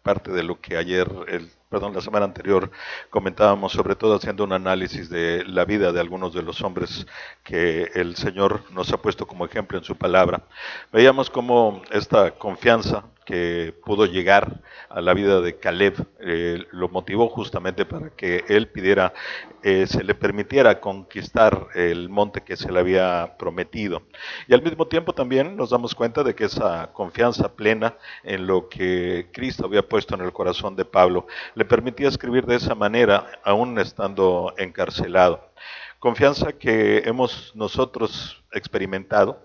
parte de lo que la semana anterior comentábamos, sobre todo haciendo un análisis de la vida de algunos de los hombres que el Señor nos ha puesto como ejemplo en su palabra. Veíamos cómo esta confianza que pudo llegar a la vida de Caleb lo motivó justamente para que él pidiera, se le permitiera conquistar el monte que se le había prometido. Y al mismo tiempo también nos damos cuenta de que esa confianza plena en lo que Cristo había puesto en el corazón de Pablo le permitía escribir de esa manera, aún estando encarcelado. Confianza que hemos nosotros experimentado,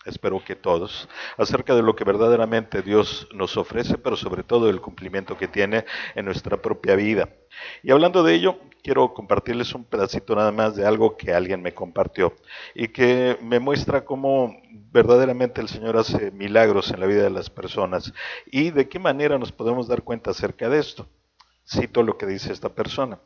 espero que todos, acerca de lo que verdaderamente Dios nos ofrece, pero sobre todo el cumplimiento que tiene en nuestra propia vida. Y hablando de ello, quiero compartirles un pedacito nada más de algo que alguien me compartió y que me muestra cómo verdaderamente el Señor hace milagros en la vida de las personas y de qué manera nos podemos dar cuenta acerca de esto. Cito lo que dice esta persona.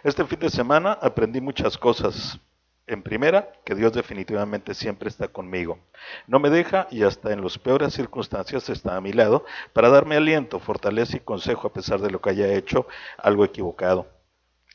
Este fin de semana aprendí muchas cosas. En primera, que Dios definitivamente siempre está conmigo. No me deja y hasta en las peores circunstancias está a mi lado para darme aliento, fortaleza y consejo a pesar de lo que haya hecho algo equivocado.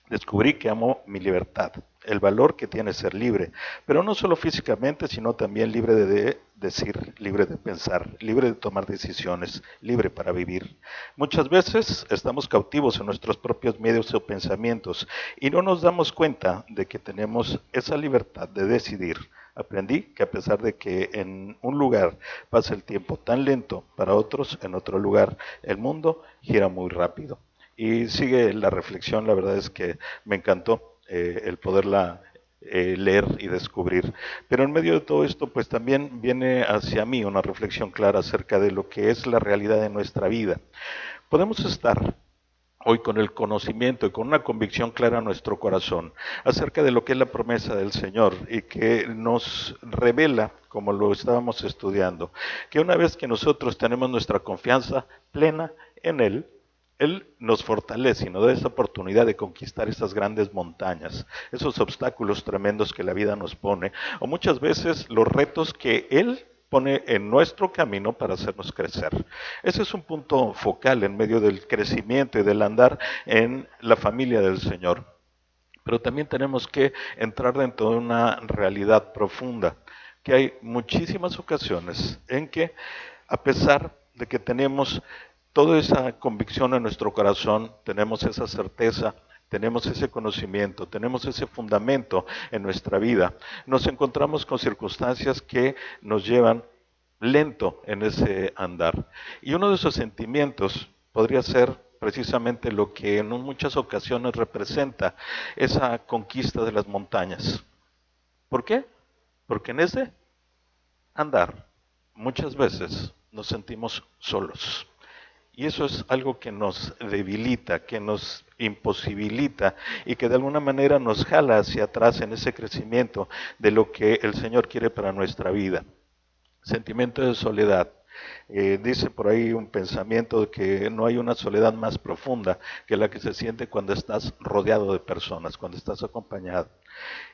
Descubrí que amo mi libertad, el valor que tiene ser libre, pero no solo físicamente, sino también libre de decir, libre de pensar, libre de tomar decisiones, libre para vivir. Muchas veces estamos cautivos en nuestros propios medios o pensamientos y no nos damos cuenta de que tenemos esa libertad de decidir. Aprendí que a pesar de que en un lugar pasa el tiempo tan lento, para otros en otro lugar el mundo gira muy rápido. Y sigue la reflexión, la verdad es que me encantó el poderla leer y descubrir. Pero en medio de todo esto, pues también viene hacia mí una reflexión clara acerca de lo que es la realidad de nuestra vida. Podemos estar hoy con el conocimiento y con una convicción clara en nuestro corazón acerca de lo que es la promesa del Señor y que nos revela, como lo estábamos estudiando, que una vez que nosotros tenemos nuestra confianza plena en Él nos fortalece y nos da esa oportunidad de conquistar esas grandes montañas, esos obstáculos tremendos que la vida nos pone, o muchas veces los retos que Él pone en nuestro camino para hacernos crecer. Ese es un punto focal en medio del crecimiento y del andar en la familia del Señor. Pero también tenemos que entrar dentro de una realidad profunda, que hay muchísimas ocasiones en que, a pesar de que tenemos toda esa convicción en nuestro corazón, tenemos esa certeza, tenemos ese conocimiento, tenemos ese fundamento en nuestra vida, nos encontramos con circunstancias que nos llevan lento en ese andar. Y uno de esos sentimientos podría ser precisamente lo que en muchas ocasiones representa esa conquista de las montañas. ¿Por qué? Porque en ese andar muchas veces nos sentimos solos. Y eso es algo que nos debilita, que nos imposibilita y que de alguna manera nos jala hacia atrás en ese crecimiento de lo que el Señor quiere para nuestra vida. Sentimiento de soledad. Dice por ahí un pensamiento de que no hay una soledad más profunda que la que se siente cuando estás rodeado de personas, cuando estás acompañado.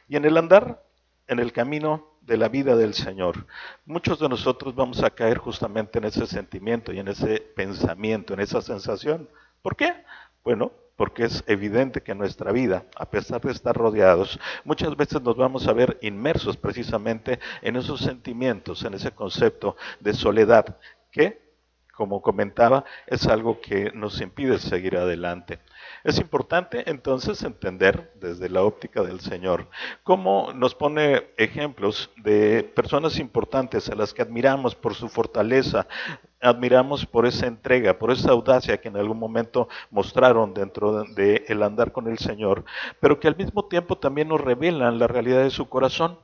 Y en el andar, en el camino de la vida del Señor, muchos de nosotros vamos a caer justamente en ese sentimiento y en ese pensamiento, en esa sensación. ¿Por qué? Bueno, porque es evidente que en nuestra vida, a pesar de estar rodeados, muchas veces nos vamos a ver inmersos precisamente en esos sentimientos, en ese concepto de soledad, que, como comentaba, es algo que nos impide seguir adelante. Es importante entonces entender desde la óptica del Señor cómo nos pone ejemplos de personas importantes a las que admiramos por su fortaleza, admiramos por esa entrega, por esa audacia que en algún momento mostraron dentro de el andar con el Señor, pero que al mismo tiempo también nos revelan la realidad de su corazón.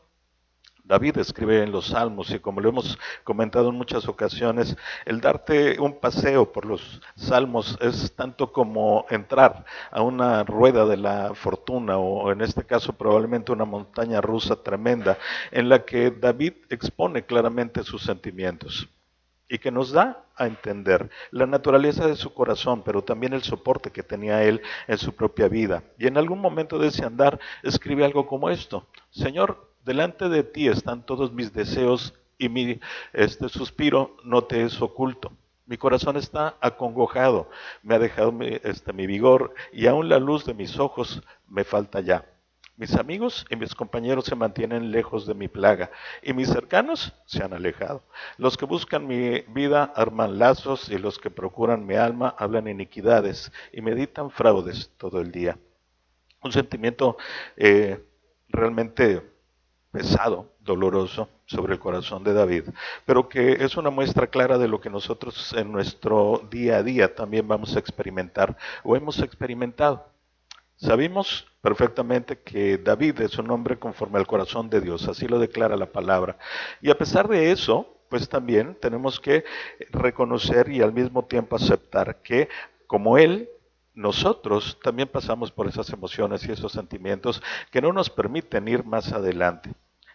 David escribe en los Salmos y como lo hemos comentado en muchas ocasiones, el darte un paseo por los Salmos es tanto como entrar a una rueda de la fortuna o en este caso probablemente una montaña rusa tremenda en la que David expone claramente sus sentimientos y que nos da a entender la naturaleza de su corazón, pero también el soporte que tenía él en su propia vida. Y en algún momento de ese andar escribe algo como esto: Señor, delante de ti están todos mis deseos y mi suspiro no te es oculto. Mi corazón está acongojado, me ha dejado mi vigor y aún la luz de mis ojos me falta ya. Mis amigos y mis compañeros se mantienen lejos de mi plaga y mis cercanos se han alejado. Los que buscan mi vida arman lazos y los que procuran mi alma hablan iniquidades y meditan fraudes todo el día. Un sentimiento eh, realmente pesado, doloroso sobre el corazón de David, pero que es una muestra clara de lo que nosotros en nuestro día a día también vamos a experimentar o hemos experimentado. Sabemos perfectamente que David es un hombre conforme al corazón de Dios, así lo declara la palabra. Y a pesar de eso, pues también tenemos que reconocer y al mismo tiempo aceptar que como Él, nosotros también pasamos por esas emociones y esos sentimientos que no nos permiten ir más adelante.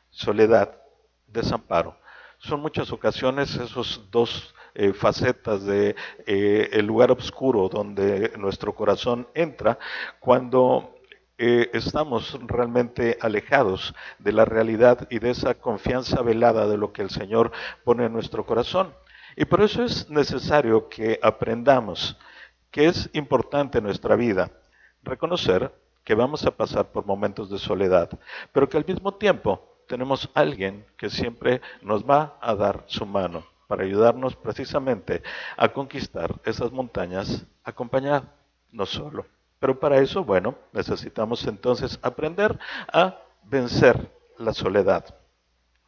Soledad, desamparo. Son muchas ocasiones esos dos facetas de el lugar oscuro donde nuestro corazón entra cuando estamos realmente alejados de la realidad y de esa confianza velada de lo que el Señor pone en nuestro corazón. Y por eso es necesario que aprendamos que es importante en nuestra vida reconocer que vamos a pasar por momentos de soledad, pero que al mismo tiempo tenemos alguien que siempre nos va a dar su mano para ayudarnos precisamente a conquistar esas montañas acompañado, no solo. Pero para eso, bueno, necesitamos entonces aprender a vencer la soledad.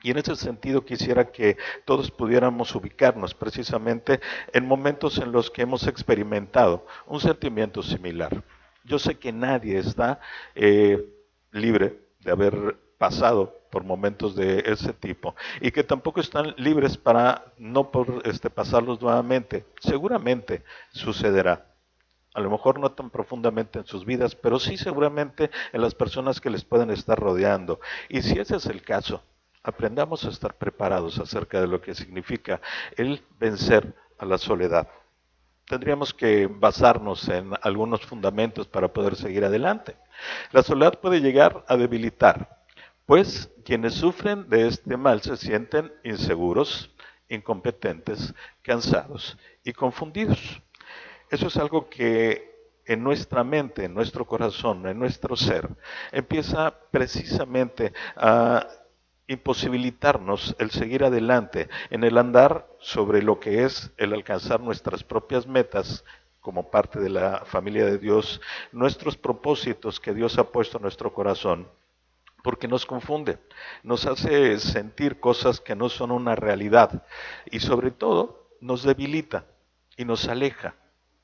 Y en ese sentido quisiera que todos pudiéramos ubicarnos precisamente en momentos en los que hemos experimentado un sentimiento similar. Yo sé que nadie está libre de haber pasado por momentos de ese tipo y que tampoco están libres para no pasarlos nuevamente. Seguramente sucederá. A lo mejor no tan profundamente en sus vidas, pero sí seguramente en las personas que les pueden estar rodeando. Y si ese es el caso, aprendamos a estar preparados acerca de lo que significa el vencer a la soledad. Tendríamos que basarnos en algunos fundamentos para poder seguir adelante. La soledad puede llegar a debilitar, pues quienes sufren de este mal se sienten inseguros, incompetentes, cansados y confundidos. Eso es algo que en nuestra mente, en nuestro corazón, en nuestro ser, empieza precisamente a imposibilitarnos el seguir adelante, en el andar sobre lo que es el alcanzar nuestras propias metas como parte de la familia de Dios, nuestros propósitos que Dios ha puesto en nuestro corazón, porque nos confunde, nos hace sentir cosas que no son una realidad y sobre todo nos debilita y nos aleja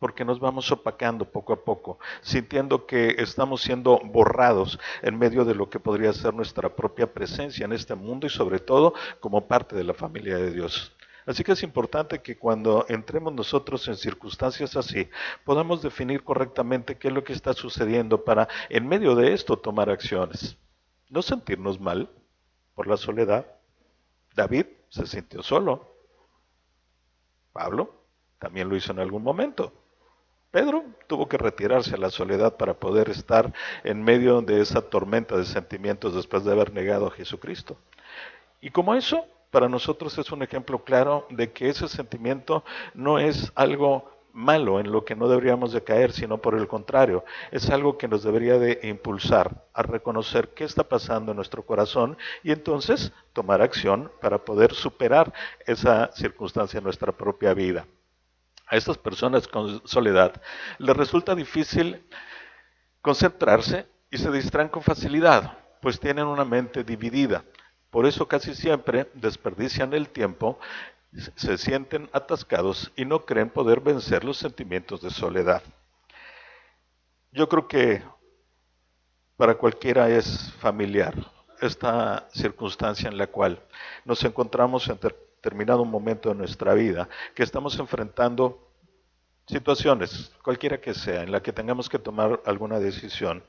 porque nos vamos opacando poco a poco, sintiendo que estamos siendo borrados en medio de lo que podría ser nuestra propia presencia en este mundo y sobre todo como parte de la familia de Dios. Así que es importante que cuando entremos nosotros en circunstancias así, podamos definir correctamente qué es lo que está sucediendo para en medio de esto tomar acciones. No sentirnos mal por la soledad. David se sintió solo. Pablo también lo hizo en algún momento. Pedro tuvo que retirarse a la soledad para poder estar en medio de esa tormenta de sentimientos después de haber negado a Jesucristo. Y como eso, para nosotros es un ejemplo claro de que ese sentimiento no es algo malo en lo que no deberíamos de caer, sino por el contrario, es algo que nos debería de impulsar a reconocer qué está pasando en nuestro corazón y entonces tomar acción para poder superar esa circunstancia en nuestra propia vida. A estas personas con soledad les resulta difícil concentrarse y se distraen con facilidad, pues tienen una mente dividida. Por eso casi siempre desperdician el tiempo, se sienten atascados y no creen poder vencer los sentimientos de soledad. Yo creo que para cualquiera es familiar esta circunstancia en la cual nos encontramos en determinado momento de nuestra vida, que estamos enfrentando situaciones, cualquiera que sea, en la que tengamos que tomar alguna decisión.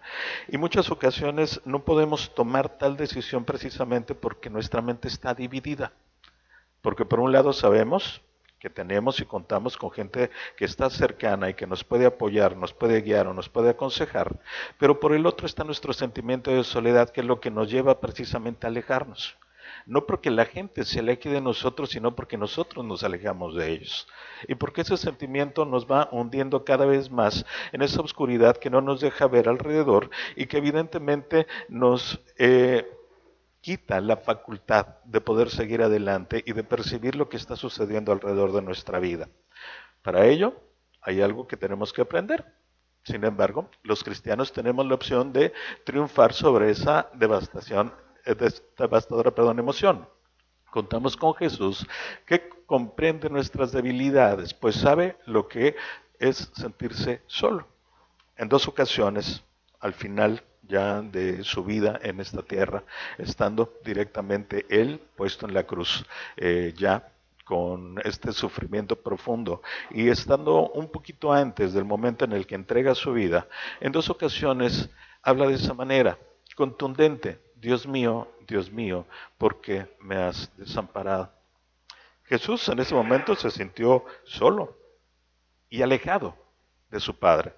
Y muchas ocasiones no podemos tomar tal decisión precisamente porque nuestra mente está dividida. Porque por un lado sabemos que tenemos y contamos con gente que está cercana y que nos puede apoyar, nos puede guiar o nos puede aconsejar, pero por el otro está nuestro sentimiento de soledad, que es lo que nos lleva precisamente a alejarnos. no porque la gente se aleje de nosotros, sino porque nosotros nos alejamos de ellos. Y porque ese sentimiento nos va hundiendo cada vez más en esa oscuridad que no nos deja ver alrededor y que evidentemente nos quita la facultad de poder seguir adelante y de percibir lo que está sucediendo alrededor de nuestra vida. Para ello, hay algo que tenemos que aprender. Sin embargo, los cristianos tenemos la opción de triunfar sobre esa devastadora emoción. Contamos con Jesús que comprende nuestras debilidades, pues sabe lo que es sentirse solo. En dos ocasiones, al final ya de su vida en esta tierra, estando directamente Él puesto en la cruz, ya con este sufrimiento profundo y estando un poquito antes del momento en el que entrega su vida, en dos ocasiones habla de esa manera, contundente: Dios mío, ¿por qué me has desamparado? Jesús en ese momento se sintió solo y alejado de su Padre.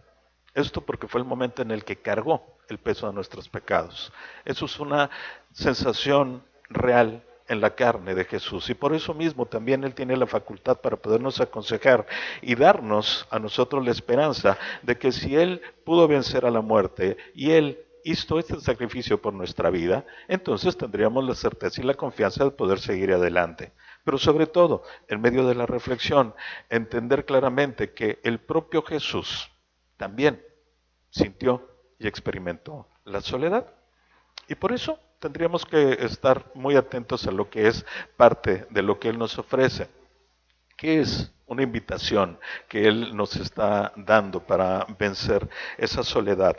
Esto porque fue el momento en el que cargó el peso de nuestros pecados. Eso es una sensación real en la carne de Jesús y por eso mismo también Él tiene la facultad para podernos aconsejar y darnos a nosotros la esperanza de que si Él pudo vencer a la muerte y Él hizo este sacrificio por nuestra vida, entonces tendríamos la certeza y la confianza de poder seguir adelante. Pero sobre todo, en medio de la reflexión, entender claramente que el propio Jesús también sintió y experimentó la soledad. Y por eso tendríamos que estar muy atentos a lo que es parte de lo que Él nos ofrece, que es una invitación que Él nos está dando para vencer esa soledad.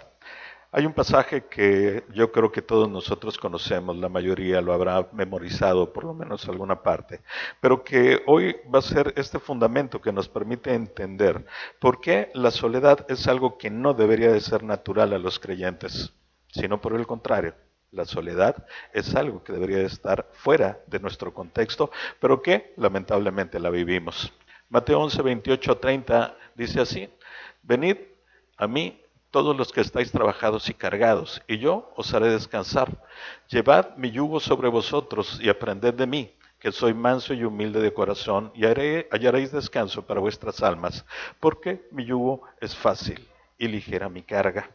Hay un pasaje que yo creo que todos nosotros conocemos, la mayoría lo habrá memorizado, por lo menos alguna parte, pero que hoy va a ser este fundamento que nos permite entender por qué la soledad es algo que no debería de ser natural a los creyentes, sino por el contrario. La soledad es algo que debería de estar fuera de nuestro contexto, pero que lamentablemente la vivimos. Mateo 11, 28, 30 dice así: venid a mí todos los que estáis trabajados y cargados, y yo os haré descansar. Llevad mi yugo sobre vosotros y aprended de mí, que soy manso y humilde de corazón, y hallaréis descanso para vuestras almas, porque mi yugo es fácil y ligera mi carga.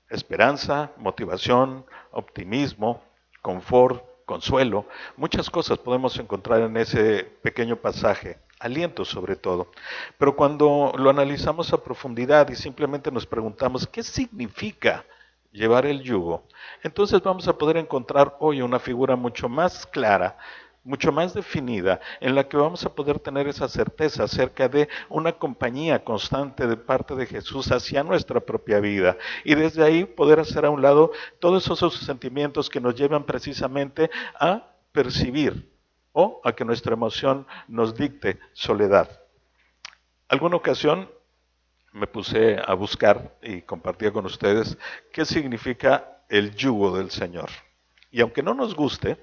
Esperanza, motivación, optimismo, confort, consuelo, muchas cosas podemos encontrar en ese pequeño pasaje, aliento sobre todo. Pero cuando lo analizamos a profundidad y simplemente nos preguntamos qué significa llevar el yugo, entonces vamos a poder encontrar hoy una figura mucho más clara, mucho más definida, en la que vamos a poder tener esa certeza acerca de una compañía constante de parte de Jesús hacia nuestra propia vida. Y desde ahí poder hacer a un lado todos esos sentimientos que nos llevan precisamente a percibir o a que nuestra emoción nos dicte soledad. Alguna ocasión me puse a buscar y compartía con ustedes qué significa el yugo del Señor. Y aunque no nos guste,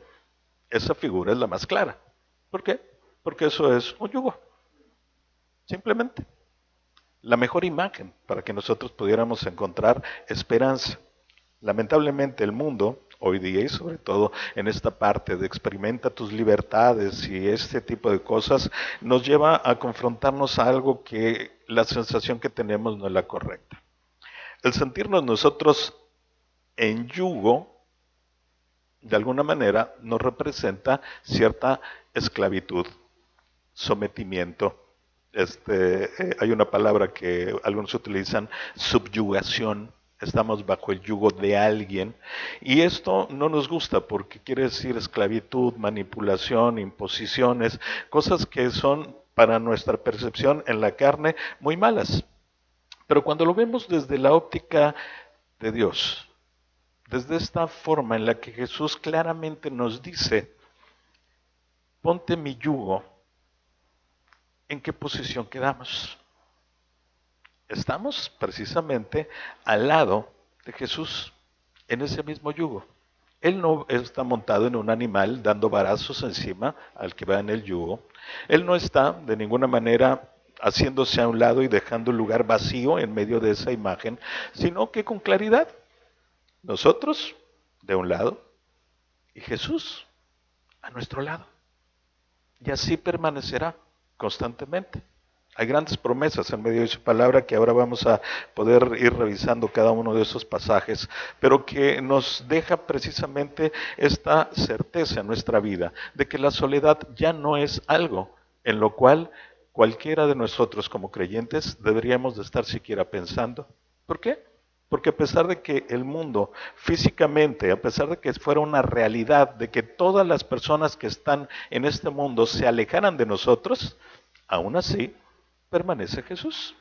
esa figura es la más clara. ¿Por qué? Porque eso es un yugo, simplemente. La mejor imagen para que nosotros pudiéramos encontrar esperanza. Lamentablemente el mundo, hoy día y sobre todo en esta parte de experimenta tus libertades y este tipo de cosas, nos lleva a confrontarnos a algo que la sensación que tenemos no es la correcta. El sentirnos nosotros en yugo, de alguna manera, nos representa cierta esclavitud, sometimiento. Hay una palabra que algunos utilizan, subyugación. Estamos bajo el yugo de alguien y esto no nos gusta porque quiere decir esclavitud, manipulación, imposiciones, cosas que son para nuestra percepción en la carne muy malas. Pero cuando lo vemos desde la óptica de Dios, desde esta forma en la que Jesús claramente nos dice, ponte mi yugo, ¿en qué posición quedamos? Estamos precisamente al lado de Jesús, en ese mismo yugo. Él no está montado en un animal dando varazos encima al que va en el yugo. Él no está de ninguna manera haciéndose a un lado y dejando un lugar vacío en medio de esa imagen, sino que con claridad, nosotros de un lado y Jesús a nuestro lado. Y así permanecerá constantemente. Hay grandes promesas en medio de su palabra que ahora vamos a poder ir revisando cada uno de esos pasajes, pero que nos deja precisamente esta certeza en nuestra vida de que la soledad ya no es algo en lo cual cualquiera de nosotros como creyentes deberíamos de estar siquiera pensando. ¿Por qué? Porque a pesar de que el mundo físicamente, a pesar de que fuera una realidad, de que todas las personas que están en este mundo se alejaran de nosotros, aún así permanece Jesús,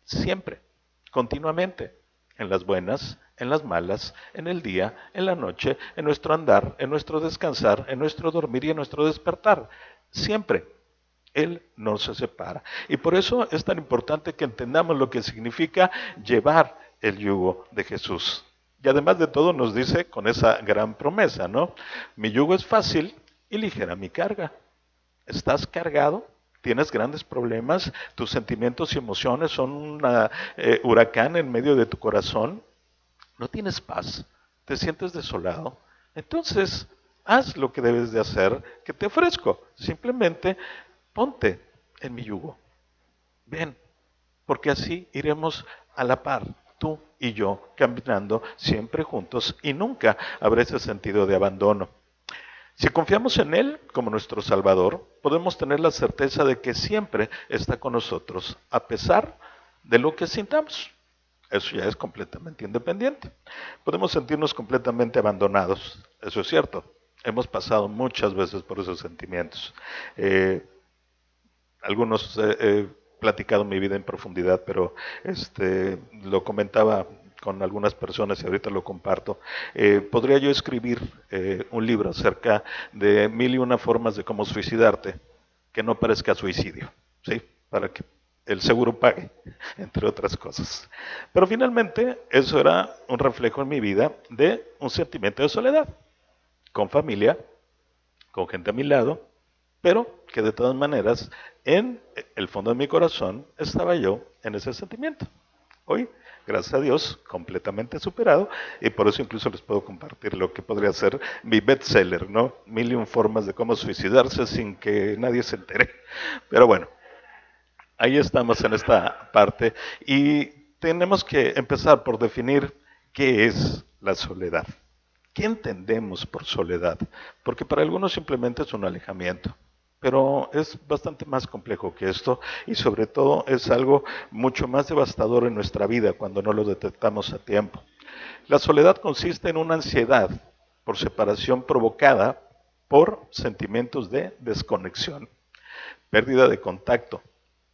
siempre, continuamente, en las buenas, en las malas, en el día, en la noche, en nuestro andar, en nuestro descansar, en nuestro dormir y en nuestro despertar, siempre. Él no se separa. Y por eso es tan importante que entendamos lo que significa llevar el yugo de Jesús. Y además de todo nos dice con esa gran promesa, ¿no? Mi yugo es fácil y ligera mi carga. ¿Estás cargado? ¿Tienes grandes problemas? ¿Tus sentimientos y emociones son un huracán en medio de tu corazón? ¿No tienes paz? ¿Te sientes desolado? Entonces, haz lo que debes de hacer, que te ofrezco. Simplemente ponte en mi yugo. Ven, porque así iremos a la par, tú y yo, caminando siempre juntos y nunca habrá ese sentido de abandono. Si confiamos en Él como nuestro Salvador, podemos tener la certeza de que siempre está con nosotros, a pesar de lo que sintamos. Eso ya es completamente independiente. Podemos sentirnos completamente abandonados, eso es cierto. Hemos pasado muchas veces por esos sentimientos. Eh, Algunos he platicado mi vida en profundidad, pero lo comentaba con algunas personas y ahorita lo comparto. Podría yo escribir un libro acerca de mil y una formas de cómo suicidarte que no parezca suicidio, ¿sí? Para que el seguro pague, entre otras cosas. Pero finalmente eso era un reflejo en mi vida de un sentimiento de soledad, con familia, con gente a mi lado, pero que de todas maneras en el fondo de mi corazón estaba yo en ese sentimiento. Hoy, gracias a Dios, completamente superado y por eso incluso les puedo compartir lo que podría ser mi bestseller, ¿no? Mil y un formas de cómo suicidarse sin que nadie se entere. Pero bueno, ahí estamos en esta parte y tenemos que empezar por definir qué es la soledad. ¿Qué entendemos por soledad? Porque para algunos simplemente es un alejamiento, pero es bastante más complejo que esto y sobre todo es algo mucho más devastador en nuestra vida cuando no lo detectamos a tiempo. La soledad consiste en una ansiedad por separación provocada por sentimientos de desconexión, pérdida de contacto,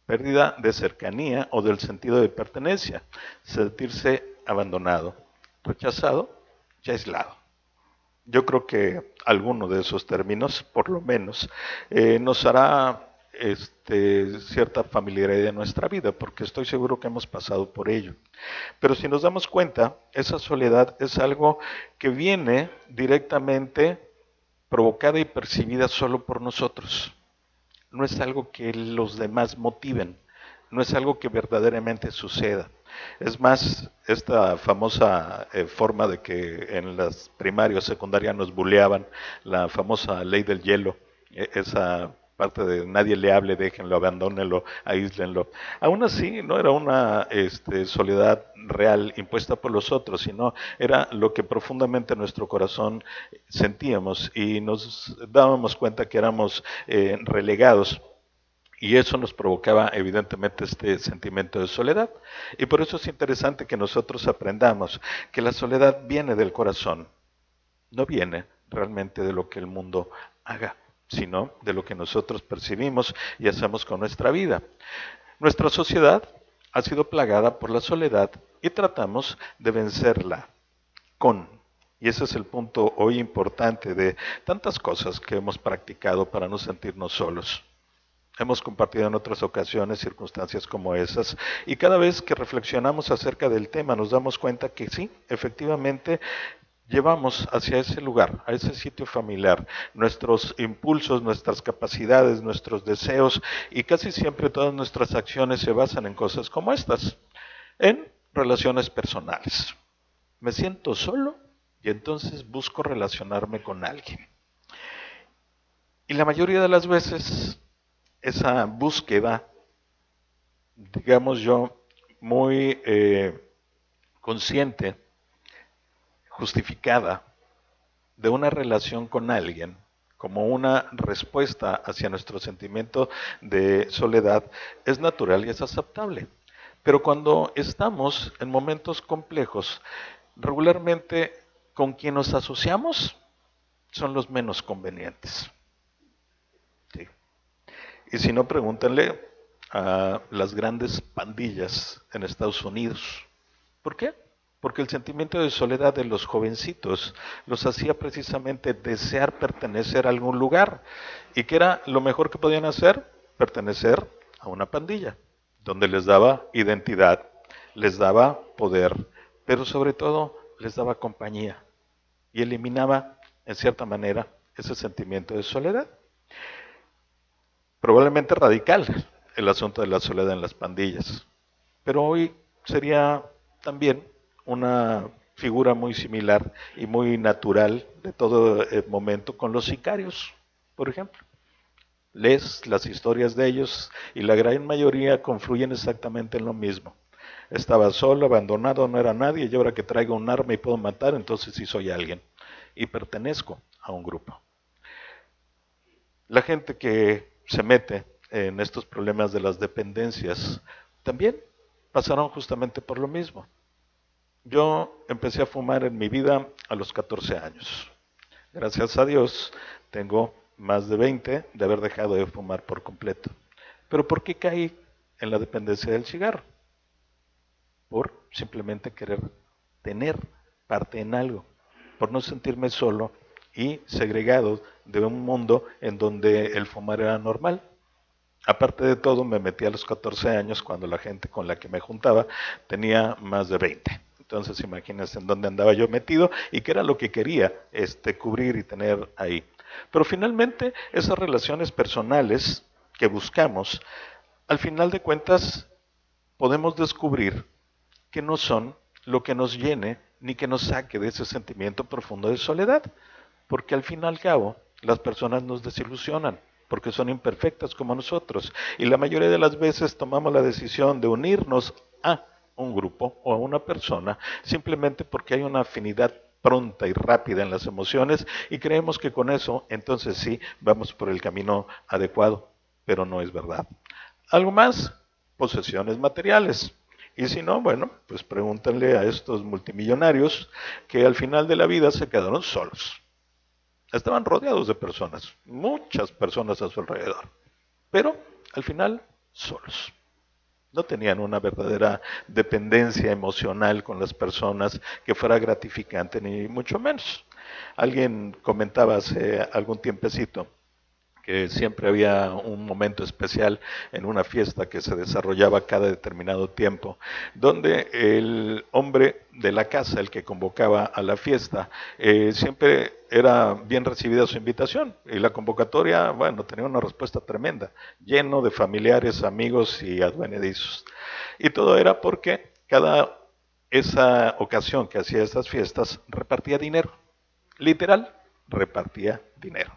pérdida de cercanía o del sentido de pertenencia, sentirse abandonado, rechazado y aislado. Yo creo que alguno de esos términos, por lo menos, nos hará cierta familiaridad en nuestra vida, porque estoy seguro que hemos pasado por ello. Pero si nos damos cuenta, esa soledad es algo que viene directamente provocada y percibida solo por nosotros. No es algo que los demás motiven, no es algo que verdaderamente suceda. Es más, esta famosa forma de que en las primarias, secundarias nos buleaban, la famosa ley del hielo, esa parte de nadie le hable, déjenlo, abandónenlo, aíslenlo. Aún así, no era una soledad real impuesta por los otros, sino era lo que profundamente en nuestro corazón sentíamos y nos dábamos cuenta que éramos relegados. Y eso nos provocaba evidentemente este sentimiento de soledad. Y por eso es interesante que nosotros aprendamos que la soledad viene del corazón, no viene realmente de lo que el mundo haga, sino de lo que nosotros percibimos y hacemos con nuestra vida. Nuestra sociedad ha sido plagada por la soledad y tratamos de vencerla con. Y ese es el punto hoy importante de tantas cosas que hemos practicado para no sentirnos solos. Hemos compartido en otras ocasiones circunstancias como esas y cada vez que reflexionamos acerca del tema nos damos cuenta que sí, efectivamente llevamos hacia ese lugar, a ese sitio familiar, nuestros impulsos, nuestras capacidades, nuestros deseos y casi siempre todas nuestras acciones se basan en cosas como estas, en relaciones personales. Me siento solo y entonces busco relacionarme con alguien. Y la mayoría de las veces esa búsqueda, digamos yo, muy consciente, justificada, de una relación con alguien, como una respuesta hacia nuestro sentimiento de soledad, es natural y es aceptable. Pero cuando estamos en momentos complejos, regularmente con quien nos asociamos son los menos convenientes. ¿Sí? Y si no, pregúntenle a las grandes pandillas en Estados Unidos. ¿Por qué? Porque el sentimiento de soledad de los jovencitos los hacía precisamente desear pertenecer a algún lugar. ¿Y qué era lo mejor que podían hacer? Pertenecer a una pandilla, donde les daba identidad, les daba poder, pero sobre todo les daba compañía y eliminaba, en cierta manera, ese sentimiento de soledad. Probablemente radical el asunto de la soledad en las pandillas, pero hoy sería también una figura muy similar y muy natural de todo el momento con los sicarios, por ejemplo. Lees las historias de ellos y la gran mayoría confluyen exactamente en lo mismo. Estaba solo, abandonado, no era nadie y ahora que traigo un arma y puedo matar, entonces sí soy alguien y pertenezco a un grupo. La gente que se mete en estos problemas de las dependencias también pasaron justamente por lo mismo. Yo empecé a fumar en mi vida a los 14 años. Gracias a Dios tengo más de 20 de haber dejado de fumar por completo. Pero ¿por qué caí en la dependencia del cigarro? Por simplemente querer tener parte en algo, por no sentirme solo y segregado de un mundo en donde el fumar era normal. Aparte de todo, me metí a los 14 años cuando la gente con la que me juntaba tenía más de 20. Entonces, imagínense en dónde andaba yo metido y qué era lo que quería cubrir y tener ahí. Pero finalmente, esas relaciones personales que buscamos, al final de cuentas, podemos descubrir que no son lo que nos llene ni que nos saque de ese sentimiento profundo de soledad, porque al fin y al cabo las personas nos desilusionan, porque son imperfectas como nosotros, y la mayoría de las veces tomamos la decisión de unirnos a un grupo o a una persona simplemente porque hay una afinidad pronta y rápida en las emociones y creemos que con eso entonces sí vamos por el camino adecuado, pero no es verdad. Algo más, posesiones materiales. Y si no, bueno, pues pregúntenle a estos multimillonarios que al final de la vida se quedaron solos. Estaban rodeados de personas, muchas personas a su alrededor, pero al final solos. No tenían una verdadera dependencia emocional con las personas que fuera gratificante, ni mucho menos. Alguien comentaba hace algún tiempecito que siempre había un momento especial en una fiesta que se desarrollaba cada determinado tiempo, donde el hombre de la casa, el que convocaba a la fiesta, siempre era bien recibida su invitación y la convocatoria, bueno, tenía una respuesta tremenda, lleno de familiares, amigos y advenedizos. Y todo era porque cada esa ocasión que hacía esas fiestas repartía dinero, literal, repartía dinero.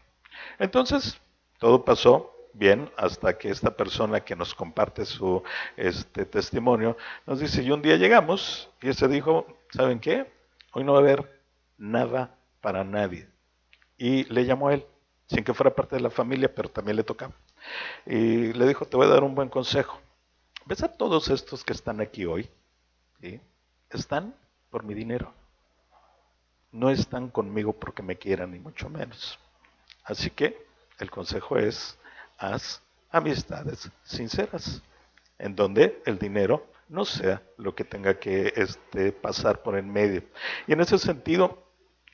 Entonces, todo pasó bien hasta que esta persona que nos comparte su testimonio nos dice, y un día llegamos y se dijo, ¿saben qué? Hoy no va a haber nada para nadie. Y le llamó a él, sin que fuera parte de la familia, pero también le tocaba. Y le dijo, te voy a dar un buen consejo. ¿Ves a todos estos que están aquí hoy? ¿Sí? Están por mi dinero. No están conmigo porque me quieran, ni mucho menos. Así que el consejo es, haz amistades sinceras, en donde el dinero no sea lo que tenga que pasar por en medio. Y en ese sentido,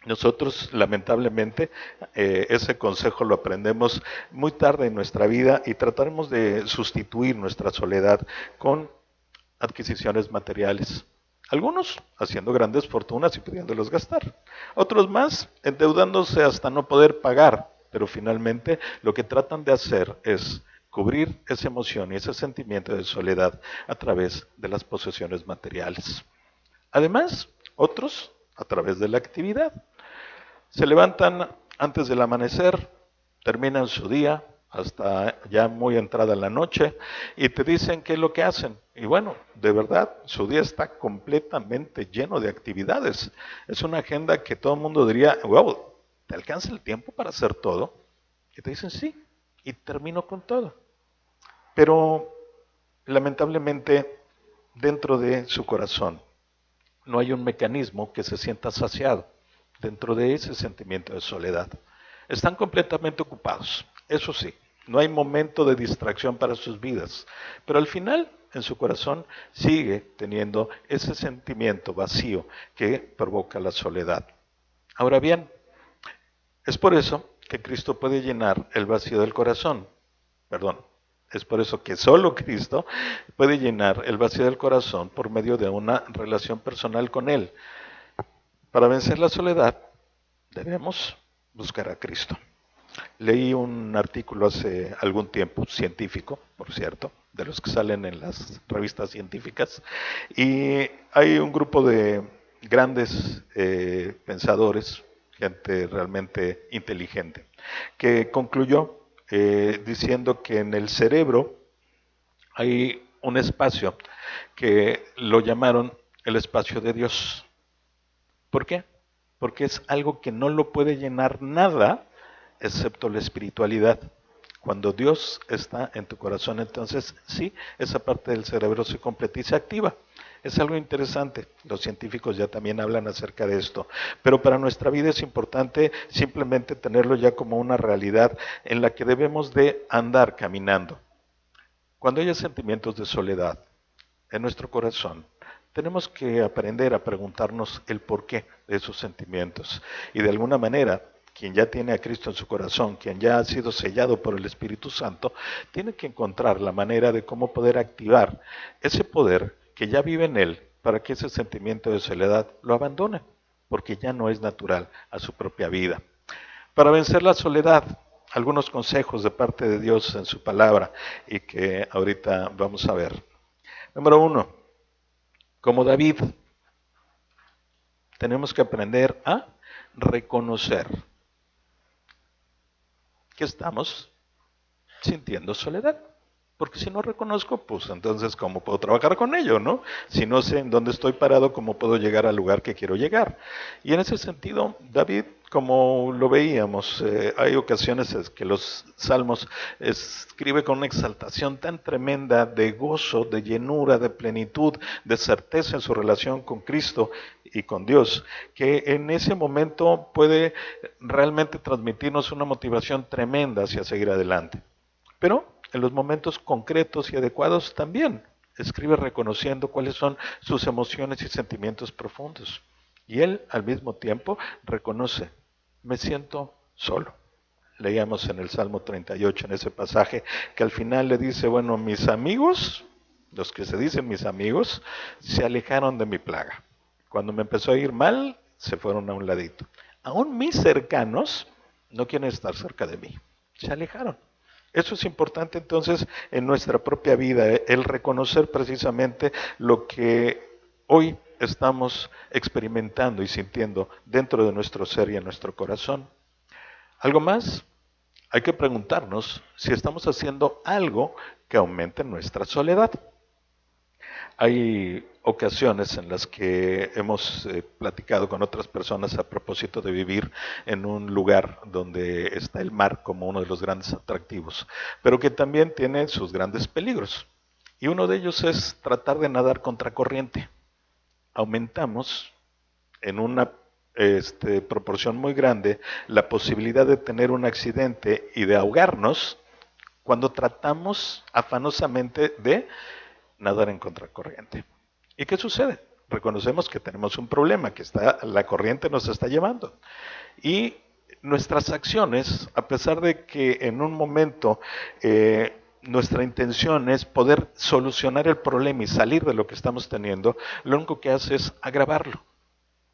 nosotros lamentablemente ese consejo lo aprendemos muy tarde en nuestra vida y trataremos de sustituir nuestra soledad con adquisiciones materiales. Algunos haciendo grandes fortunas y pudiéndolos gastar. Otros más endeudándose hasta no poder pagar. Pero finalmente lo que tratan de hacer es cubrir esa emoción y ese sentimiento de soledad a través de las posesiones materiales. Además, otros a través de la actividad. Se levantan antes del amanecer, terminan su día hasta ya muy entrada la noche y te dicen qué es lo que hacen. Y bueno, de verdad, su día está completamente lleno de actividades. Es una agenda que todo el mundo diría, wow, ¿te alcanza el tiempo para hacer todo? Y te dicen sí, y termino con todo. Pero lamentablemente dentro de su corazón no hay un mecanismo que se sienta saciado dentro de ese sentimiento de soledad. Están completamente ocupados, eso sí, no hay momento de distracción para sus vidas, pero al final en su corazón sigue teniendo ese sentimiento vacío que provoca la soledad. Ahora bien, es por eso que Cristo puede llenar el vacío del corazón. Perdón, es por eso que solo Cristo puede llenar el vacío del corazón por medio de una relación personal con Él. Para vencer la soledad debemos buscar a Cristo. Leí un artículo hace algún tiempo, científico, por cierto, de los que salen en las revistas científicas, y hay un grupo de grandes pensadores, gente realmente inteligente, que concluyó diciendo que en el cerebro hay un espacio que lo llamaron el espacio de Dios. ¿Por qué? Porque es algo que no lo puede llenar nada excepto la espiritualidad. Cuando Dios está en tu corazón, entonces sí, esa parte del cerebro se completa y se activa. Es algo interesante. Los científicos ya también hablan acerca de esto. Pero para nuestra vida es importante simplemente tenerlo ya como una realidad en la que debemos de andar caminando. Cuando haya sentimientos de soledad en nuestro corazón, tenemos que aprender a preguntarnos el porqué de esos sentimientos. Y de alguna manera, quien ya tiene a Cristo en su corazón, quien ya ha sido sellado por el Espíritu Santo, tiene que encontrar la manera de cómo poder activar ese poder que ya vive en él para que ese sentimiento de soledad lo abandone, porque ya no es natural a su propia vida. Para vencer la soledad, algunos consejos de parte de Dios en su palabra y que ahorita vamos a ver. Número uno, como David, tenemos que aprender a reconocer que estamos sintiendo soledad. Porque si no reconozco, pues entonces, ¿cómo puedo trabajar con ello, no? Si no sé en dónde estoy parado, ¿cómo puedo llegar al lugar que quiero llegar? Y en ese sentido, David, como lo veíamos, hay ocasiones que los salmos escribe con una exaltación tan tremenda de gozo, de llenura, de plenitud, de certeza en su relación con Cristo y con Dios, que en ese momento puede realmente transmitirnos una motivación tremenda hacia seguir adelante. Pero en los momentos concretos y adecuados también escribe reconociendo cuáles son sus emociones y sentimientos profundos. Y él al mismo tiempo reconoce, me siento solo. Leíamos en el Salmo 38, en ese pasaje, que al final le dice, bueno, mis amigos, los que se dicen mis amigos, se alejaron de mi plaga. Cuando me empezó a ir mal, se fueron a un ladito. Aún mis cercanos no quieren estar cerca de mí, se alejaron. Eso es importante entonces en nuestra propia vida, el reconocer precisamente lo que hoy estamos experimentando y sintiendo dentro de nuestro ser y en nuestro corazón. ¿Algo más? Hay que preguntarnos si estamos haciendo algo que aumente nuestra soledad. Hay ocasiones en las que hemos platicado con otras personas a propósito de vivir en un lugar donde está el mar como uno de los grandes atractivos, pero que también tiene sus grandes peligros. Y uno de ellos es tratar de nadar contracorriente. Aumentamos en una proporción muy grande la posibilidad de tener un accidente y de ahogarnos cuando tratamos afanosamente de nadar en contracorriente. ¿Y qué sucede? Reconocemos que tenemos un problema, que la corriente nos está llevando. Y nuestras acciones, a pesar de que en un momento nuestra intención es poder solucionar el problema y salir de lo que estamos teniendo, lo único que hace es agravarlo.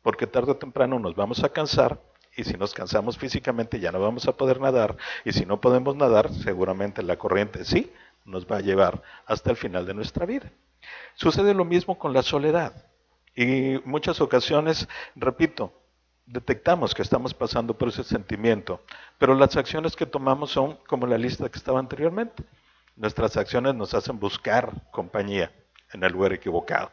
Porque tarde o temprano nos vamos a cansar y si nos cansamos físicamente ya no vamos a poder nadar y si no podemos nadar seguramente la corriente sí nos va a llevar hasta el final de nuestra vida. Sucede lo mismo con la soledad y muchas ocasiones, repito, detectamos que estamos pasando por ese sentimiento, pero las acciones que tomamos son como la lista que estaba anteriormente. Nuestras acciones nos hacen buscar compañía en el lugar equivocado.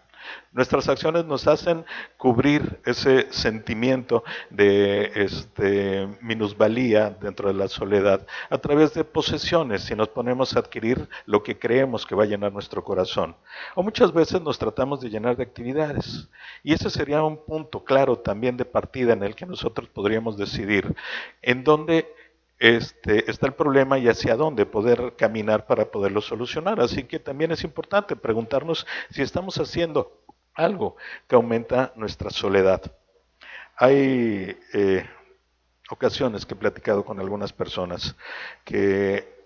Nuestras acciones nos hacen cubrir ese sentimiento de minusvalía dentro de la soledad a través de posesiones, si nos ponemos a adquirir lo que creemos que va a llenar nuestro corazón. O muchas veces nos tratamos de llenar de actividades. Y ese sería un punto claro también de partida en el que nosotros podríamos decidir en dónde está el problema y hacia dónde poder caminar para poderlo solucionar. Así que también es importante preguntarnos si estamos haciendo algo que aumenta nuestra soledad. Hay ocasiones que he platicado con algunas personas que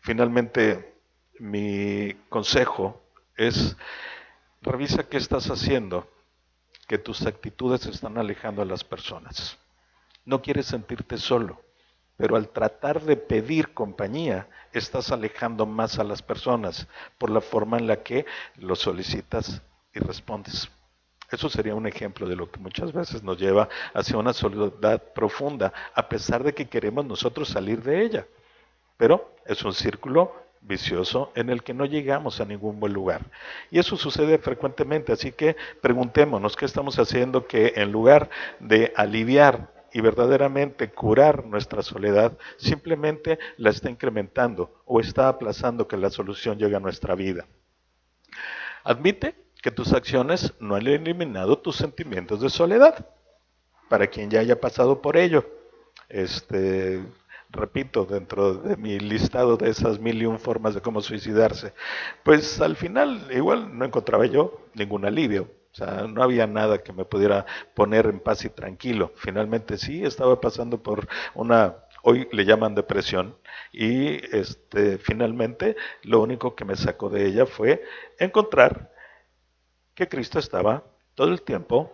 finalmente mi consejo es: revisa qué estás haciendo, que tus actitudes están alejando a las personas. No quieres sentirte solo, pero al tratar de pedir compañía, estás alejando más a las personas por la forma en la que lo solicitas y respondes. Eso sería un ejemplo de lo que muchas veces nos lleva hacia una soledad profunda, a pesar de que queremos nosotros salir de ella. Pero es un círculo vicioso en el que no llegamos a ningún buen lugar. Y eso sucede frecuentemente, así que preguntémonos qué estamos haciendo que en lugar de aliviar y verdaderamente curar nuestra soledad, simplemente la está incrementando o está aplazando que la solución llegue a nuestra vida. Admite que tus acciones no han eliminado tus sentimientos de soledad, para quien ya haya pasado por ello. Repito, dentro de mi listado de esas 1001 formas de cómo suicidarse, pues al final igual no encontraba yo ningún alivio. O sea, no había nada que me pudiera poner en paz y tranquilo. Finalmente sí, estaba pasando por una, hoy le llaman depresión, y finalmente lo único que me sacó de ella fue encontrar que Cristo estaba todo el tiempo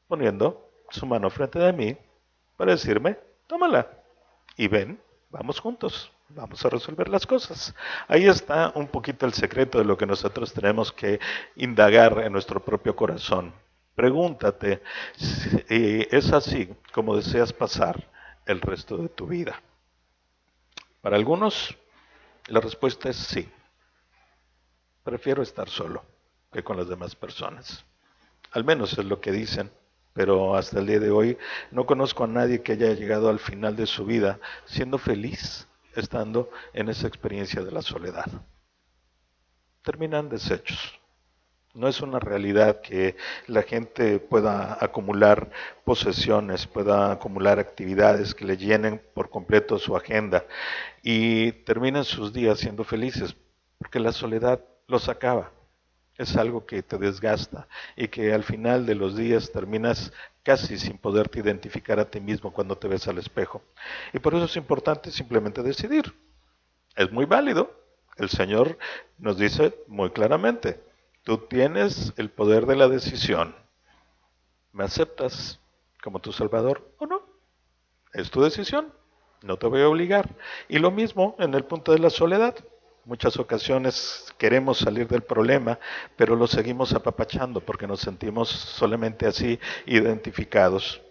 poniendo su mano frente de mí para decirme: tómala y ven, vamos juntos, vamos a resolver las cosas. Ahí está un poquito el secreto de lo que nosotros tenemos que indagar en nuestro propio corazón. Pregúntate si es así como deseas pasar el resto de tu vida. Para algunos, la respuesta es sí. Prefiero estar solo que con las demás personas. Al menos es lo que dicen, pero hasta el día de hoy no conozco a nadie que haya llegado al final de su vida siendo feliz estando en esa experiencia de la soledad. Terminan deshechos. No es una realidad que la gente pueda acumular posesiones, pueda acumular actividades que le llenen por completo su agenda y terminen sus días siendo felices, porque la soledad los acaba. Es algo que te desgasta y que al final de los días terminas casi sin poderte identificar a ti mismo cuando te ves al espejo. Y por eso es importante simplemente decidir. Es muy válido. El Señor nos dice muy claramente: tú tienes el poder de la decisión. ¿Me aceptas como tu Salvador o no? Es tu decisión. No te voy a obligar. Y lo mismo en el punto de la soledad. Muchas ocasiones queremos salir del problema, pero lo seguimos apapachando porque nos sentimos solamente así identificados.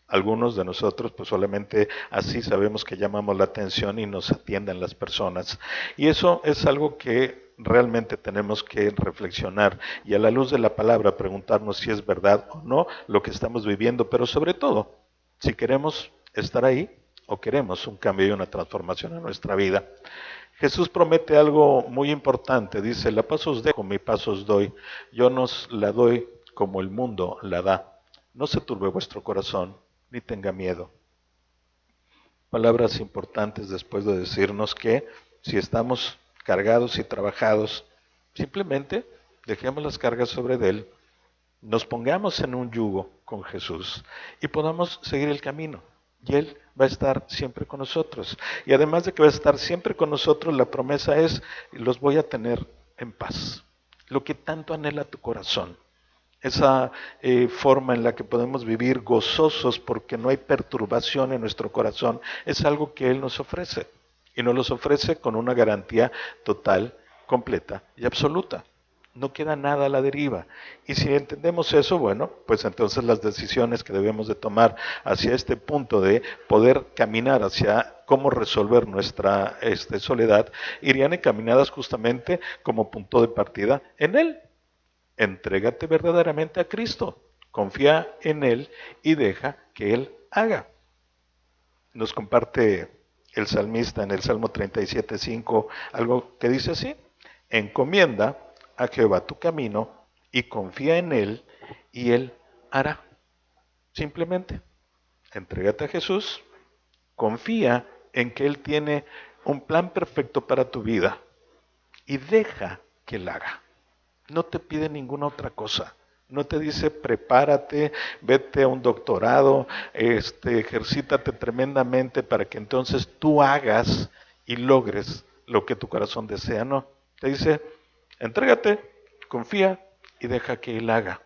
Algunos de nosotros pues solamente así sabemos que llamamos la atención y nos atienden las personas. Y eso es algo que realmente tenemos que reflexionar y a la luz de la palabra preguntarnos si es verdad o no lo que estamos viviendo, pero sobre todo si queremos estar ahí o queremos un cambio y una transformación en nuestra vida. Jesús promete algo muy importante, dice: la paz os dejo, mi paz os doy, yo no os la doy como el mundo la da. No se turbe vuestro corazón, ni tenga miedo. Palabras importantes después de decirnos que si estamos cargados y trabajados, simplemente dejemos las cargas sobre Él, nos pongamos en un yugo con Jesús y podamos seguir el camino. Y Él va a estar siempre con nosotros. Y además de que va a estar siempre con nosotros, la promesa es: los voy a tener en paz. Lo que tanto anhela tu corazón. Esa forma en la que podemos vivir gozosos porque no hay perturbación en nuestro corazón, es algo que Él nos ofrece. Y nos los ofrece con una garantía total, completa y absoluta. no queda nada a la deriva. Y si entendemos eso, bueno, pues entonces las decisiones que debemos de tomar hacia este punto de poder caminar hacia cómo resolver nuestra soledad, irían encaminadas justamente como punto de partida en Él. Entrégate verdaderamente a Cristo, confía en Él y deja que Él haga. Nos comparte el salmista en el Salmo 37:5 algo que dice así: encomienda a Jehová tu camino y confía en Él y Él hará. Simplemente, entrégate a Jesús, confía en que Él tiene un plan perfecto para tu vida y deja que Él haga. No te pide ninguna otra cosa. No te dice prepárate, vete a un doctorado, ejercítate tremendamente para que entonces tú hagas y logres lo que tu corazón desea. No, te dice entrégate, confía y deja que Él haga.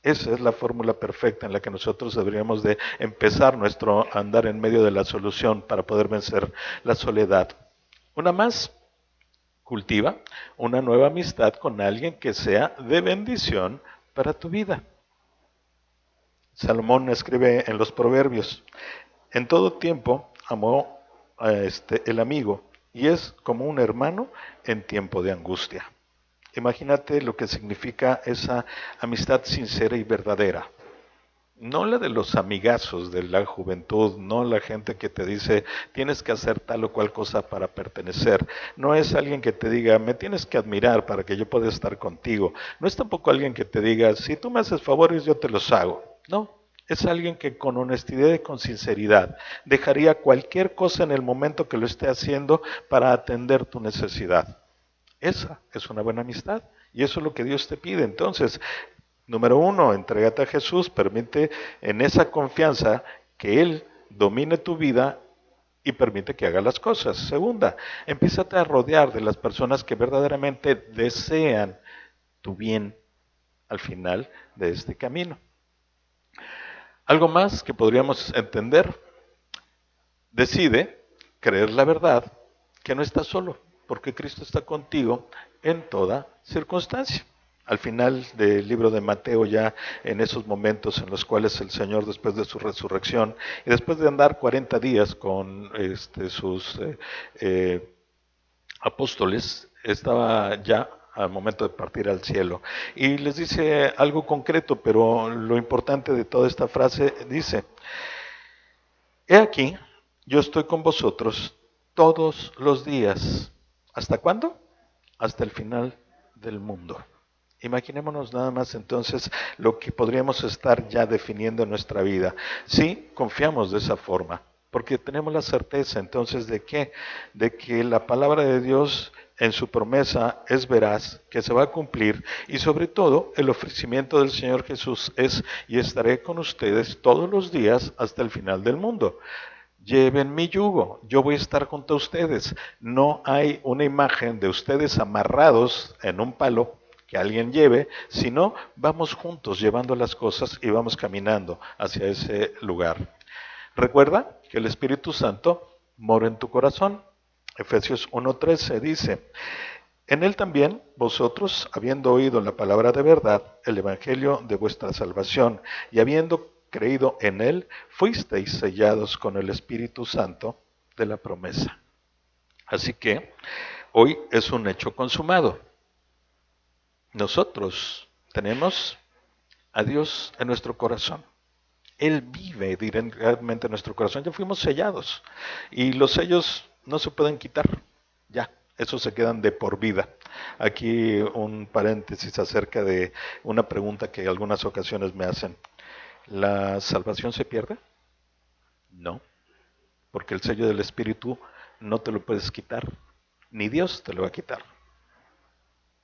Esa es la fórmula perfecta en la que nosotros deberíamos de empezar nuestro andar en medio de la solución para poder vencer la soledad. Una más, cultiva una nueva amistad con alguien que sea de bendición para tu vida. Salomón escribe en los Proverbios: en todo tiempo amó a el amigo y es como un hermano en tiempo de angustia. Imagínate lo que significa esa amistad sincera y verdadera. No la de los amigazos de la juventud, no la gente que te dice tienes que hacer tal o cual cosa para pertenecer. No es alguien que te diga me tienes que admirar para que yo pueda estar contigo. No es tampoco alguien que te diga si tú me haces favores yo te los hago. No, es alguien que con honestidad y con sinceridad dejaría cualquier cosa en el momento que lo esté haciendo para atender tu necesidad. Esa es una buena amistad y eso es lo que Dios te pide. Entonces, número uno, entrégate a Jesús, permite en esa confianza que Él domine tu vida y permite que haga las cosas. Segunda, empiézate a rodear de las personas que verdaderamente desean tu bien al final de este camino. Algo más que podríamos entender: decide creer la verdad que no estás solo, porque Cristo está contigo en toda circunstancia. Al final del libro de Mateo, ya en esos momentos en los cuales el Señor, después de su resurrección y después de andar 40 días con sus apóstoles, estaba ya al momento de partir al cielo. Y les dice algo concreto, pero lo importante de toda esta frase dice: he aquí, yo estoy con vosotros todos los días. ¿Hasta cuándo? Hasta el final del mundo. Imaginémonos nada más entonces lo que podríamos estar ya definiendo en nuestra vida. Sí, confiamos de esa forma, porque tenemos la certeza entonces de qué, de que la palabra de Dios en su promesa es veraz, que se va a cumplir, y sobre todo el ofrecimiento del Señor Jesús es: y estaré con ustedes todos los días hasta el final del mundo. Lleven mi yugo, yo voy a estar junto a ustedes. No hay una imagen de ustedes amarrados en un palo que alguien lleve, sino vamos juntos llevando las cosas y vamos caminando hacia ese lugar. Recuerda que el Espíritu Santo mora en tu corazón. Efesios 1:13 dice: en él también vosotros, habiendo oído la palabra de verdad, el evangelio de vuestra salvación, y habiendo creído en él, fuisteis sellados con el Espíritu Santo de la promesa. Así que hoy es un hecho consumado. Nosotros tenemos a Dios en nuestro corazón. Él vive directamente en nuestro corazón. Ya fuimos sellados y los sellos no se pueden quitar. Ya, esos se quedan de por vida. Aquí un paréntesis acerca de una pregunta que algunas ocasiones me hacen. ¿La salvación se pierde? No, porque el sello del Espíritu no te lo puedes quitar, ni Dios te lo va a quitar.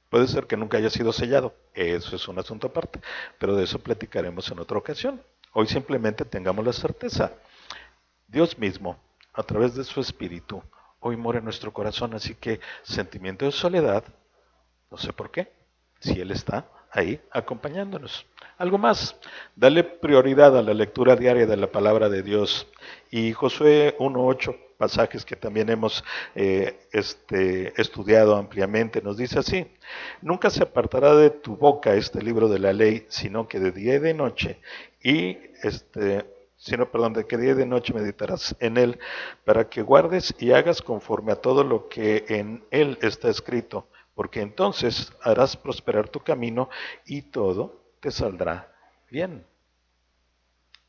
Puede ser que nunca haya sido sellado, eso es un asunto aparte, pero de eso platicaremos en otra ocasión. Hoy simplemente tengamos la certeza: Dios mismo, a través de su Espíritu, hoy mora en nuestro corazón, así que sentimiento de soledad, no sé por qué, si Él está ahí acompañándonos. Algo más, dale prioridad a la lectura diaria de la palabra de Dios. Y Josué 1:8, pasajes que también hemos estudiado ampliamente, nos dice así: nunca se apartará de tu boca este libro de la ley, sino que de día y de noche, y de que día y de noche meditarás en él, para que guardes y hagas conforme a todo lo que en él está escrito, porque entonces harás prosperar tu camino y todo te saldrá bien.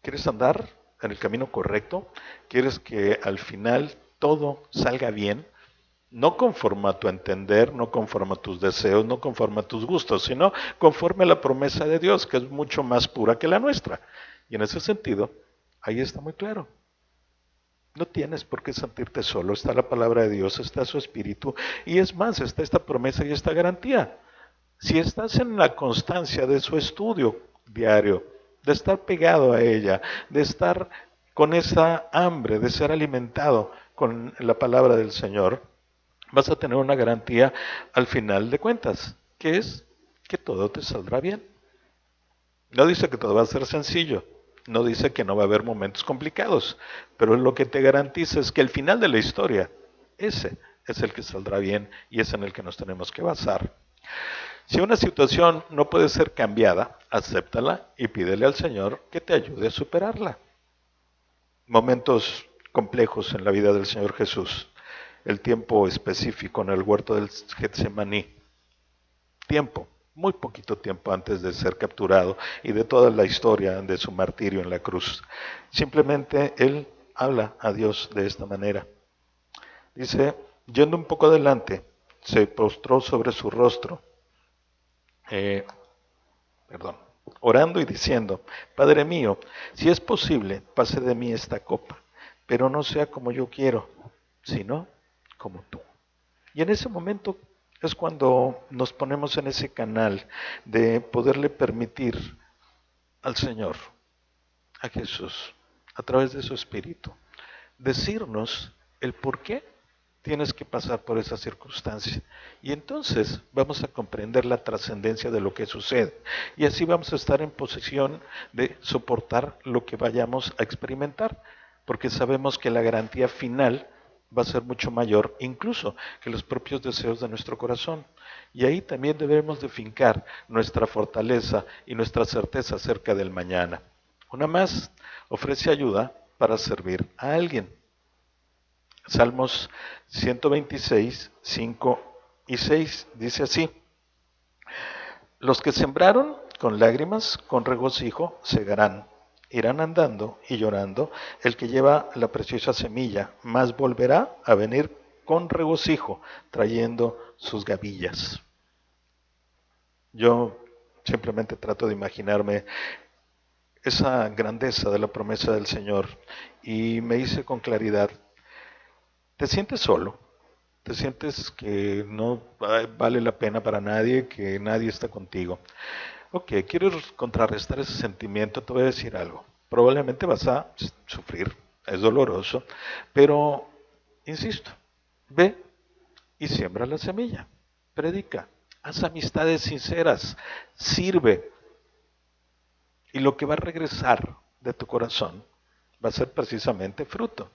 ¿Quieres andar en el camino correcto? ¿Quieres que al final todo salga bien? No conforme a tu entender, no conforme a tus deseos, no conforme a tus gustos, sino conforme a la promesa de Dios, que es mucho más pura que la nuestra. Y en ese sentido, ahí está muy claro. No tienes por qué sentirte solo, está la palabra de Dios, está su espíritu, y es más, está esta promesa y esta garantía. Si estás en la constancia de su estudio diario, de estar pegado a ella, de estar con esa hambre, de ser alimentado con la palabra del Señor, vas a tener una garantía al final de cuentas, que es que todo te saldrá bien. No dice que todo va a ser sencillo, no dice que no va a haber momentos complicados, pero lo que te garantiza es que el final de la historia, ese es el que saldrá bien y es en el que nos tenemos que basar. Si una situación no puede ser cambiada, acéptala y pídele al Señor que te ayude a superarla. Momentos complejos en la vida del Señor Jesús. El tiempo específico en el huerto del Getsemaní. Tiempo, muy poquito tiempo antes de ser capturado y de toda la historia de su martirio en la cruz. Simplemente él habla a Dios de esta manera. Dice, yendo un poco adelante, se postró sobre su rostro. Eh, perdón, orando y diciendo, Padre mío, si es posible, pase de mí esta copa, pero no sea como yo quiero, sino como tú. Y en ese momento es cuando nos ponemos en ese canal de poderle permitir al Señor, a Jesús, a través de su Espíritu, decirnos el por qué tienes que pasar por esa circunstancia. Y entonces vamos a comprender la trascendencia de lo que sucede. Y así vamos a estar en posición de soportar lo que vayamos a experimentar, porque sabemos que la garantía final va a ser mucho mayor incluso que los propios deseos de nuestro corazón. Y ahí también debemos de fincar nuestra fortaleza y nuestra certeza acerca del mañana. Una más, ofrece ayuda para servir a alguien. Salmos 126, 5 y 6 dice así: los que sembraron con lágrimas, con regocijo, segarán. Irán andando y llorando el que lleva la preciosa semilla, mas volverá a venir con regocijo, trayendo sus gavillas. Yo simplemente trato de imaginarme esa grandeza de la promesa del Señor y me hice con claridad, ¿te sientes solo? ¿Te sientes que no vale la pena para nadie, que nadie está contigo? Ok, ¿quieres contrarrestar ese sentimiento? Te voy a decir algo. Probablemente vas a sufrir, es doloroso, pero, insisto, ve y siembra la semilla, predica, haz amistades sinceras, sirve, y lo que va a regresar de tu corazón va a ser precisamente fruto,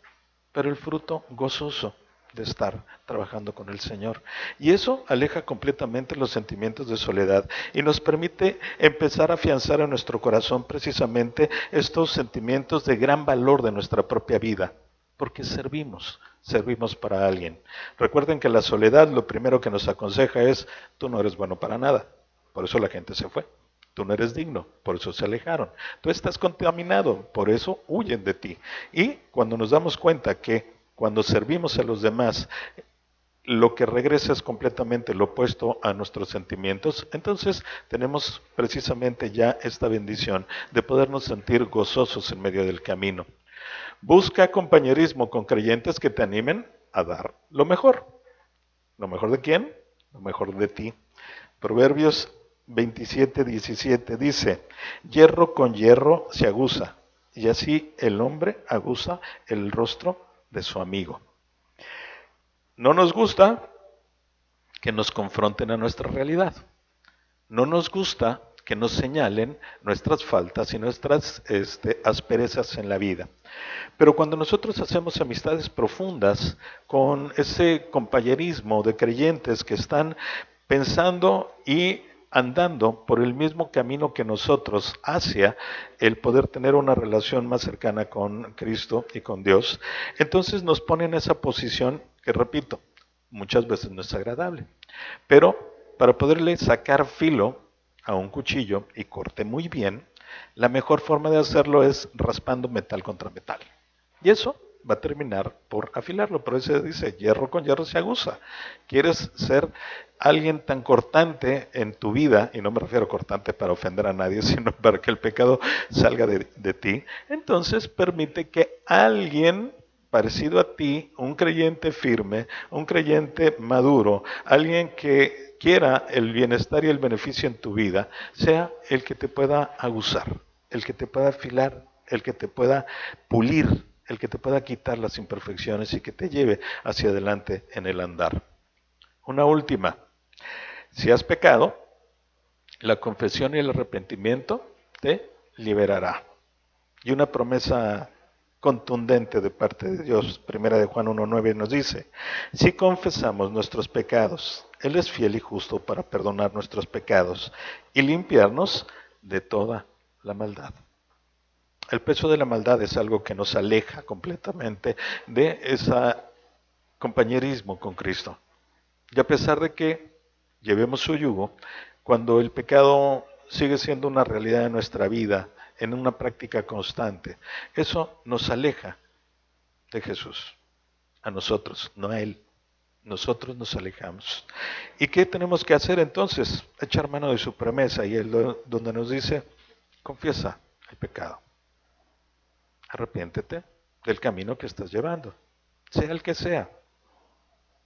pero el fruto gozoso de estar trabajando con el Señor. Y eso aleja completamente los sentimientos de soledad y nos permite empezar a afianzar en nuestro corazón precisamente estos sentimientos de gran valor de nuestra propia vida, porque servimos para alguien. Recuerden que la soledad lo primero que nos aconseja es, tú no eres bueno para nada, por eso la gente se fue. Tú no eres digno, por eso se alejaron. Tú estás contaminado, por eso huyen de ti. Y cuando nos damos cuenta que cuando servimos a los demás, lo que regresa es completamente lo opuesto a nuestros sentimientos, entonces tenemos precisamente ya esta bendición de podernos sentir gozosos en medio del camino. Busca compañerismo con creyentes que te animen a dar lo mejor. ¿Lo mejor de quién? Lo mejor de ti. Proverbios 27:17 dice, hierro con hierro se aguza, y así el hombre aguza el rostro de su amigo. No nos gusta que nos confronten a nuestra realidad. No nos gusta que nos señalen nuestras faltas y nuestras asperezas en la vida. Pero cuando nosotros hacemos amistades profundas con ese compañerismo de creyentes que están pensando y andando por el mismo camino que nosotros hacia el poder tener una relación más cercana con Cristo y con Dios, entonces nos pone en esa posición que, repito, muchas veces no es agradable. Pero para poderle sacar filo a un cuchillo y corte muy bien, la mejor forma de hacerlo es raspando metal contra metal. Y eso va a terminar por afilarlo. Por eso dice, hierro con hierro se aguza. ¿Quieres ser alguien tan cortante en tu vida? Y no me refiero a cortante para ofender a nadie, sino para que el pecado salga de ti. Entonces permite que alguien parecido a ti, un creyente firme, un creyente maduro, alguien que quiera el bienestar y el beneficio en tu vida, sea el que te pueda aguzar, el que te pueda afilar, el que te pueda pulir, el que te pueda quitar las imperfecciones y que te lleve hacia adelante en el andar. Una última, si has pecado, la confesión y el arrepentimiento te liberará. Y una promesa contundente de parte de Dios, primera de Juan 1:9 nos dice, si confesamos nuestros pecados, Él es fiel y justo para perdonar nuestros pecados y limpiarnos de toda la maldad. El peso de la maldad es algo que nos aleja completamente de ese compañerismo con Cristo. Y a pesar de que llevemos su yugo, cuando el pecado sigue siendo una realidad de nuestra vida, en una práctica constante, eso nos aleja de Jesús, a nosotros, no a Él. Nosotros nos alejamos. ¿Y qué tenemos que hacer entonces? Echar mano de su promesa y Él donde nos dice, confiesa el pecado. Arrepiéntete del camino que estás llevando, sea el que sea.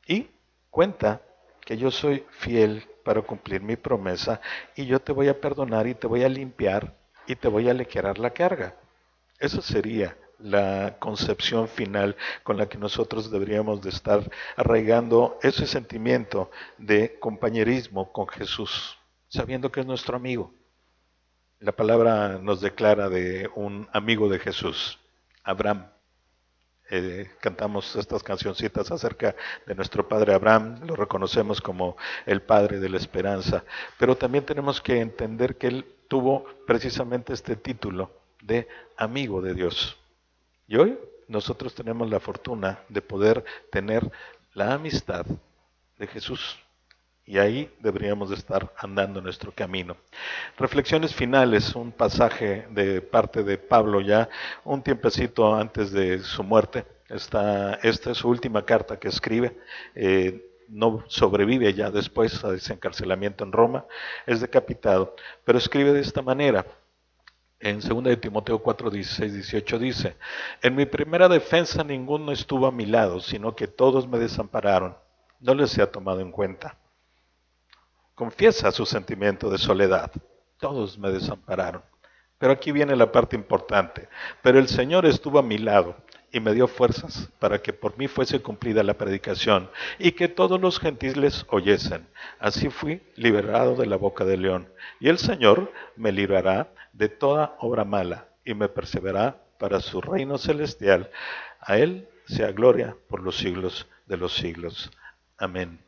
Y cuenta que yo soy fiel para cumplir mi promesa y yo te voy a perdonar y te voy a limpiar y te voy a aligerar la carga. Esa sería la concepción final con la que nosotros deberíamos de estar arraigando ese sentimiento de compañerismo con Jesús, sabiendo que es nuestro amigo. La palabra nos declara de un amigo de Jesús, Abraham. Cantamos estas cancioncitas acerca de nuestro padre Abraham, lo reconocemos como el padre de la esperanza, pero también tenemos que entender que él tuvo precisamente este título de amigo de Dios. Y hoy nosotros tenemos la fortuna de poder tener la amistad de Jesús. Y ahí deberíamos de estar andando nuestro camino. Reflexiones finales, un pasaje de parte de Pablo ya un tiempecito antes de su muerte. Esta es su última carta que escribe. No sobrevive ya después a ese encarcelamiento en Roma, es decapitado, pero escribe de esta manera. En 2 de Timoteo 4, 16, 18 dice, en mi primera defensa ninguno estuvo a mi lado, sino que todos me desampararon. No les he tomado en cuenta. Confiesa su sentimiento de soledad. Todos me desampararon. Pero aquí viene la parte importante. Pero el Señor estuvo a mi lado y me dio fuerzas para que por mí fuese cumplida la predicación y que todos los gentiles oyesen. Así fui liberado de la boca del león. Y el Señor me librará de toda obra mala y me perseverará para su reino celestial. A Él sea gloria por los siglos de los siglos. Amén.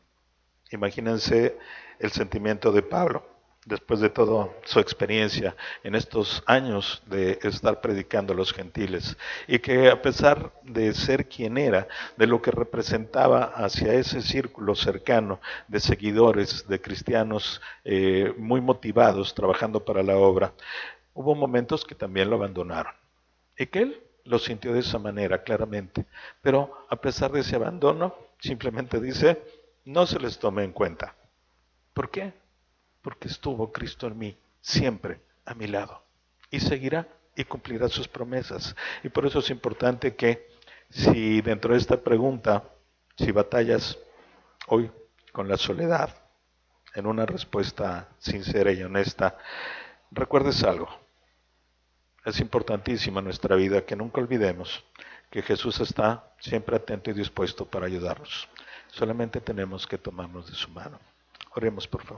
Imagínense el sentimiento de Pablo, después de toda su experiencia en estos años de estar predicando a los gentiles, y que a pesar de ser quien era, de lo que representaba hacia ese círculo cercano de seguidores, de cristianos muy motivados trabajando para la obra, hubo momentos que también lo abandonaron, y que él lo sintió de esa manera claramente, pero a pesar de ese abandono, simplemente dice, no se les tome en cuenta. ¿Por qué? Porque estuvo Cristo en mí, siempre a mi lado. Y seguirá y cumplirá sus promesas. Y por eso es importante que si dentro de esta pregunta, si batallas hoy con la soledad, en una respuesta sincera y honesta, recuerdes algo. Es importantísimo en nuestra vida que nunca olvidemos que Jesús está siempre atento y dispuesto para ayudarnos. Solamente tenemos que tomarnos de su mano. Oremos, por favor.